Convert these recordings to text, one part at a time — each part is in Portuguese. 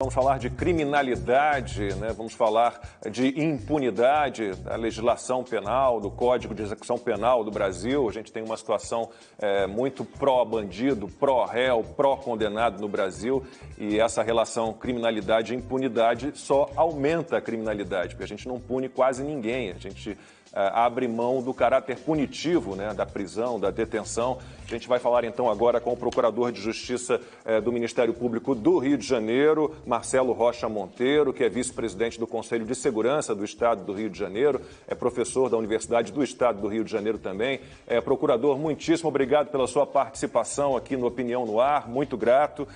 Vamos falar de criminalidade, né? Vamos falar de impunidade, da legislação penal, do Código de Execução Penal do Brasil. A gente tem uma situação muito pró-bandido, pró-réu, pró-condenado no Brasil, e essa relação criminalidade e impunidade só aumenta a criminalidade, porque a gente não pune quase ninguém, a gente abre mão do caráter punitivo, né, da prisão, da detenção. A gente vai falar então agora com o Procurador de Justiça do Ministério Público do Rio de Janeiro, Marcelo Rocha Monteiro, que é vice-presidente do Conselho de Segurança do Estado do Rio de Janeiro, é professor da Universidade do Estado do Rio de Janeiro também. Procurador, muitíssimo obrigado pela sua participação aqui no Opinião no Ar, muito grato.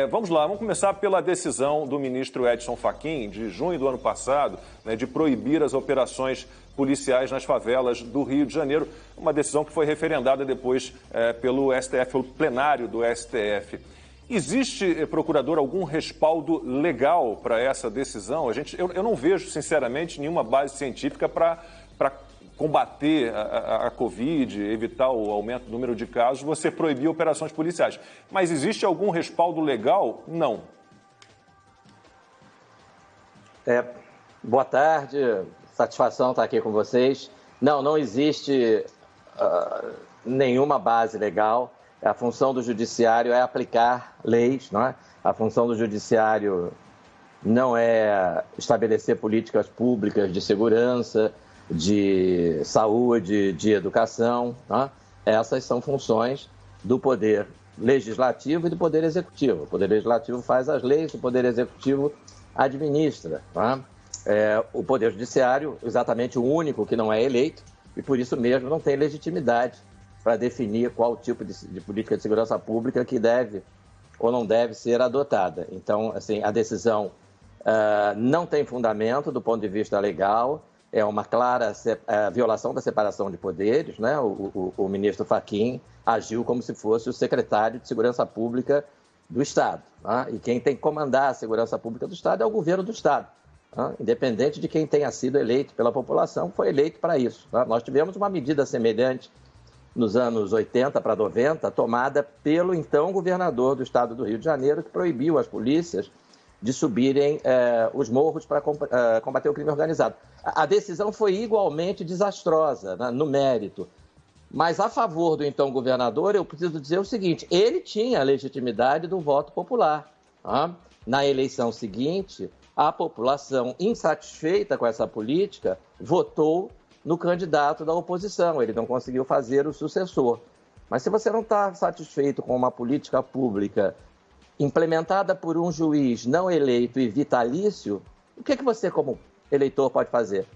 Vamos lá, vamos começar pela decisão do ministro Edson Fachin, de junho do ano passado, né, de proibir as operações policiais nas favelas do Rio de Janeiro, uma decisão que foi referendada depois pelo STF, pelo plenário do STF. Existe, procurador, algum respaldo legal para essa decisão? Eu não vejo, sinceramente, nenhuma base científica para combater a Covid, evitar o aumento do número de casos, você proibir operações policiais. Mas existe algum respaldo legal? Não. Boa tarde. Satisfação estar aqui com vocês. Não existe nenhuma base legal. A função do judiciário é aplicar leis, não é? A função do judiciário não é estabelecer políticas públicas de segurança, de saúde, de educação, não é? Essas são funções do Poder Legislativo e do Poder Executivo. O Poder Legislativo faz as leis, o Poder Executivo administra, não é? O Poder Judiciário, exatamente o único que não é eleito, e por isso mesmo não tem legitimidade para definir qual tipo de política de segurança pública que deve ou não deve ser adotada. Então, assim, a decisão não tem fundamento do ponto de vista legal, é uma clara violação da separação de poderes, né? O ministro Fachin agiu como se fosse o secretário de Segurança Pública do Estado, né? E quem tem que comandar a segurança pública do Estado é o governo do Estado. Independente de quem tenha sido eleito pela população, foi eleito para isso. Nós tivemos uma medida semelhante nos anos 80 para 90, tomada pelo então governador do estado do Rio de Janeiro, que proibiu as polícias de subirem os morros para combater o crime organizado. A decisão foi igualmente desastrosa, né, no mérito. Mas a favor do então governador, eu preciso dizer o seguinte: ele tinha a legitimidade do voto popular. Na eleição seguinte, a população, insatisfeita com essa política, votou no candidato da oposição. Ele não conseguiu fazer o sucessor. Mas se você não está satisfeito com uma política pública implementada por um juiz não eleito e vitalício, o que você, como eleitor, pode fazer?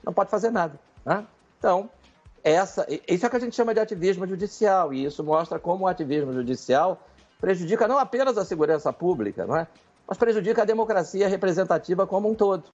Não pode fazer nada, né? Então, isso é o que a gente chama de ativismo judicial, e isso mostra como o ativismo judicial prejudica não apenas a segurança pública, não é? Mas prejudica a democracia representativa como um todo.